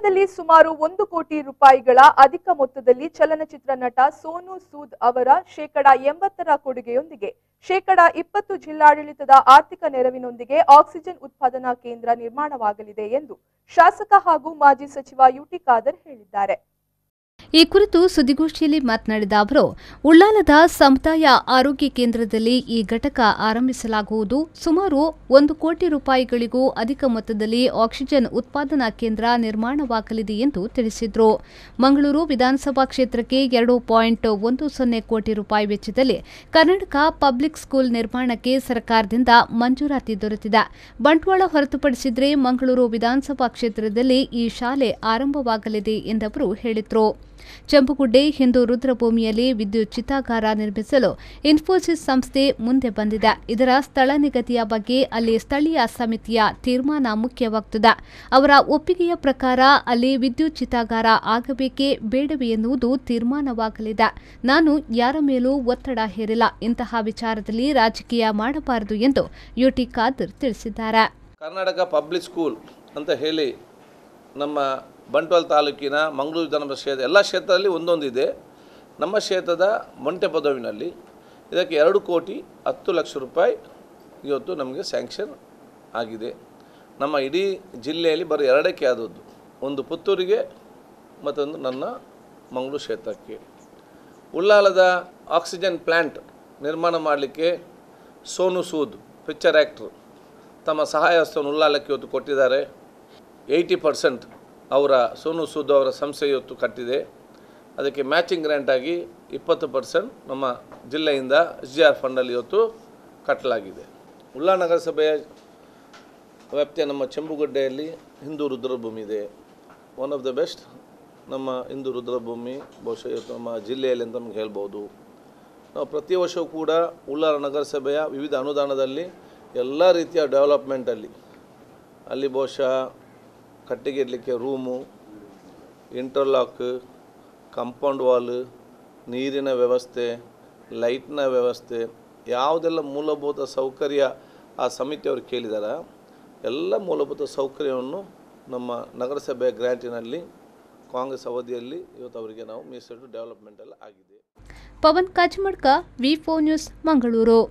ಮೇಳದಲ್ಲಿ ಸುಮಾರು 1 ಕೋಟಿ ರೂಪಾಯಿಗಳ ಅಧಿಕ ಮೊತ್ತದಲ್ಲಿ ಚಲನಚಿತ್ರ ನಟ ಸೋನು ಸೂದ್ ಅವರ ಶೇಕಡಾ 80ರ ಕೊಡುಗೆಯೊಂದಿಗೆ ಶೇಕಡಾ 20 ಜಿಲ್ಲಾಡಳಿತದ ಆರ್ಥಿಕ ನೆರವಿನೊಂದಿಗೆ ಆಕ್ಸಿಜನ್ ಉತ್ಪಾದನಾ ಕೇಂದ್ರ ನಿರ್ಮಾಣವಾಗಲಿದೆ ಎಂದು ಶಾಸಕ ಹಾಗೂ ಮಾಜಿ ಸಚಿವ ಯುಟಿ ಖಾದರ್ ಹೇಳಿದ್ದಾರೆ. ಈ ಕುರಿತು ಸುದ್ದಿಗೋಷ್ಠಿಯಲ್ಲಿ ಮಾತನಾಡಿದ ಅವರು, ಉಳ್ಳಾಲದ ಸಮುದಾಯ ಆರೋಗ್ಯ ಕೇಂದ್ರದಲ್ಲಿ ಈ ಘಟಕ ಆರಂಭಿಸಲಾಗುವುದು. ಸುಮಾರು 1 ಕೋಟಿ ರೂಪಾಯಿಗಳಿಗೂ ಅಧಿಕ ಮೊತ್ತದಲ್ಲಿ ಆಕ್ಸಿಜನ್ ಉತ್ಪಾದನಾ ಕೇಂದ್ರ ನಿರ್ಮಾಣವಾಗಲಿದೆ ಎಂದು ತಿಳಿಸಿದರು. ಮಂಗಳೂರು ವಿಧಾನಸಭಾ ಕ್ಷೇತ್ರಕ್ಕೆ 2.10 ಕೋಟಿ ರೂಪಾಯಿ ವೆಚ್ಚದಲ್ಲಿ ಕರ್ನಾಟಕ ಪಬ್ಲಿಕ್ ಸ್ಕೂಲ್ ನಿರ್ಮಾಣಕ್ಕೆ ಸರ್ಕಾರದಿಂದ ಮಂಜೂರಾತಿ ದೊರೆತಿದೆ. ಬಂಟ್ವಾಳ ಹೊರತುಪಡಿಸಿದರೆ ಮಂಗಳೂರು ವಿಧಾನಸಭಾ ಕ್ಷೇತ್ರದಲ್ಲಿ ಈ ಶಾಲೆ ಆರಂಭವಾಗಲಿದೆ ಎಂದವರು ಹೇಳಿದರು. ಚಂಪುಗುಡ್ಡೆ ಹಿಂದೂ ರುದ್ರಭೂಮಿಯಲ್ಲಿ ವಿದ್ಯುತ್ ಚಿತಾಗಾರ ನಿರ್ಮಿಸಲು ಇನ್ಫೋಸಿಸ್ ಸಂಸ್ಥೆ ಮುಂದೆ ಬಂದಿದೆ. ಇದರ ಸ್ಥಳ ನಿಗದಿಯ ಬಗ್ಗೆ ಅಲ್ಲಿ ಸ್ಥಳೀಯ ಸಮಿತಿಯ ತೀರ್ಮಾನ ಮುಖ್ಯವಾಗುತ್ತದೆ. ಅವರ ಒಪ್ಪಿಗೆಯ ಪ್ರಕಾರ ಅಲ್ಲಿ ವಿದ್ಯುತ್ ಚಿತಾಗಾರ ಆಗಬೇಕೇ ಬೇಡವೇ ಎನ್ನುವುದು ತೀರ್ಮಾನವಾಗಲಿದೆ. ನಾನು ಯಾರ ಮೇಲೂ ಒತ್ತಡ ಹೇರಿಲ್ಲ. ಇಂತಹ ವಿಚಾರದಲ್ಲಿ ರಾಜಕೀಯ ಮಾಡಬಾರದು ಎಂದು ಯುಟಿ ಖಾದರ್ ತಿಳಿಸಿದ್ದಾರೆ. ಕರ್ನಾಟಕ ಪಬ್ಲಿಕ್ ಸ್ಕೂಲ್ ಅಂತ ಹೇಳಿ ನಮ್ಮ ಬಂಟ್ವಾಳ ತಾಲೂಕಿನ ಮಂಗಳೂರು ವಿಧಾನಸಭಾ ಕ್ಷೇತ್ರ ಎಲ್ಲ ಕ್ಷೇತ್ರದಲ್ಲಿ ಒಂದೊಂದಿದೆ. ನಮ್ಮ ಕ್ಷೇತ್ರದ ಮೊಂಟೆ ಪದವಿನಲ್ಲಿ ಇದಕ್ಕೆ 2,10,00,000 ರೂಪಾಯಿ ಇವತ್ತು ನಮಗೆ ಸ್ಯಾಂಕ್ಷನ್ ಆಗಿದೆ. ನಮ್ಮ ಇಡೀ ಜಿಲ್ಲೆಯಲ್ಲಿ ಬರೀ 2ಕ್ಕೆ ಆದದ್ದು, ಒಂದು ಪುತ್ತೂರಿಗೆ ಮತ್ತೊಂದು ನನ್ನ ಮಂಗಳೂರು ಕ್ಷೇತ್ರಕ್ಕೆ. ಉಳ್ಳಾಲದ ಆಕ್ಸಿಜನ್ ಪ್ಲ್ಯಾಂಟ್ ನಿರ್ಮಾಣ ಮಾಡಲಿಕ್ಕೆ ಸೋನು ಸೂದ್ ಪಿಕ್ಚರ್ ಆ್ಯಕ್ಟ್ರು ತಮ್ಮ ಸಹಾಯ ಹಸ್ತವನ್ನು ಉಳ್ಳಾಲಕ್ಕೆ ಇವತ್ತು ಕೊಟ್ಟಿದ್ದಾರೆ. 80% ಅವರ ಸೋನು ಸೂದ್ ಅವರ ಸಂಸ್ಥೆ ಇವತ್ತು ಕಟ್ಟಿದೆ. ಅದಕ್ಕೆ ಮ್ಯಾಚಿಂಗ್ ಗ್ರ್ಯಾಂಟ್ ಆಗಿ 20% ನಮ್ಮ ಜಿಲ್ಲೆಯಿಂದ SGR ಫಂಡಲ್ಲಿ ಇವತ್ತು ಕಟ್ಟಲಾಗಿದೆ. ಉಳ್ಳಾಲ ನಗರಸಭೆಯ ವ್ಯಾಪ್ತಿಯ ನಮ್ಮ ಚೆಂಬುಗಡ್ಡೆಯಲ್ಲಿ ಹಿಂದೂ ರುದ್ರಭೂಮಿ ಇದೆ. ಒನ್ ಆಫ್ ದ ಬೆಸ್ಟ್ ನಮ್ಮ ಹಿಂದೂ ರುದ್ರಭೂಮಿ ಬಹುಶಃ ಇವತ್ತು ನಮ್ಮ ಜಿಲ್ಲೆಯಲ್ಲಿ ಅಂತ ನಮಗೆ ಹೇಳ್ಬೋದು. ನಾವು ಪ್ರತಿ ವರ್ಷವೂ ಕೂಡ ಉಳ್ಳಾಲ ನಗರಸಭೆಯ ವಿವಿಧ ಅನುದಾನದಲ್ಲಿ ಎಲ್ಲ ರೀತಿಯ ಡೆವಲಪ್ಮೆಂಟಲ್ಲಿ ಅಲ್ಲಿ ಬಹುಶಃ ಕಟ್ಟಿಗೆ ಇಡಲಿಕ್ಕೆ ರೂಮು, ಇಂಟರ್ಲಾಕ್, ಕಾಂಪೌಂಡ್ ವಾಲ್, ನೀರಿನ ವ್ಯವಸ್ಥೆ, ಲೈಟ್ನ ವ್ಯವಸ್ಥೆ, ಯಾವುದೆಲ್ಲ ಮೂಲಭೂತ ಸೌಕರ್ಯ ಆ ಸಮಿತಿಯವರು ಕೇಳಿದಾರ ಎಲ್ಲ ಮೂಲಭೂತ ಸೌಕರ್ಯವನ್ನು ನಮ್ಮ ನಗರಸಭೆಯ ಗ್ರ್ಯಾಂಟಿನಲ್ಲಿ ಕಾಂಗ್ರೆಸ್ ಅವಧಿಯಲ್ಲಿ ಇವತ್ತು ಅವರಿಗೆ ನಾವು ಮೀಸಲಿಟ್ಟು ಡೆವಲಪ್ಮೆಂಟ್ ಎಲ್ಲ ಆಗಿದೆ. ಪವನ್ ಕಾಚಿಮಡ್ಕ, ವಿ4 ನ್ಯೂಸ್, ಮಂಗಳೂರು.